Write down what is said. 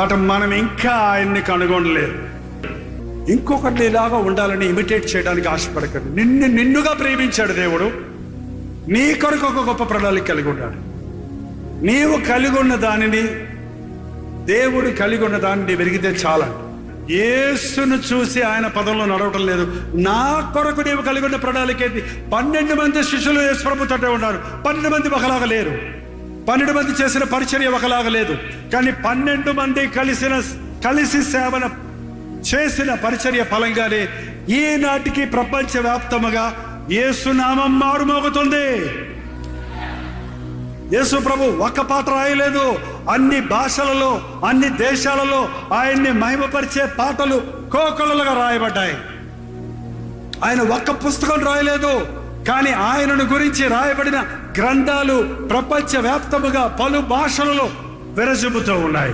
మనం ఇంకా ఆయన్ని కనుగొనలేదు. ఇంకొకటి ఇలాగా ఉండాలని ఇమిటేట్ చేయడానికి ఆశపడకండి. నిన్నుగా ప్రేమించాడు దేవుడు. నీ కొరకు ఒక గొప్ప ప్రణాళిక కలిగి ఉన్నాడు. నీవు కలిగి ఉన్న దానిని, దేవుడు కలిగి ఉన్న దానిని వెలిగితే చాలా. యేసును చూసి ఆయన పదంలో నడవటం లేదు. నా కొరకు నీవు కలిగి ఉన్న ప్రణాళిక ఏంటి? 12 మంది శిష్యులు యేసు ప్రభు తోటే ఉన్నారు. 12 మంది ఒకలాగా లేరు. 12 మంది చేసిన పరిచర్య ఒకలాగా లేదు. కానీ 12 మంది కలిసి సేవన చేసిన పరిచర్య ఫలంగానే ఈనాటికి ప్రపంచవ్యాప్తముగా యేసునామం మారుమోగుతుంది. యేసు ప్రభు ఒక్క పాట రాయలేదు. అన్ని భాషలలో, అన్ని దేశాలలో ఆయన్ని మహిమపరిచే పాటలు కోకొల్లలుగా రాయబడ్డాయి. ఆయన ఒక్క పుస్తకం రాయలేదు, కానీ ఆయనను గురించి రాయబడిన గ్రంథాలు ప్రపంచవ్యాప్తముగా పలు భాషలలో విరజిమ్ముతూ ఉన్నాయి.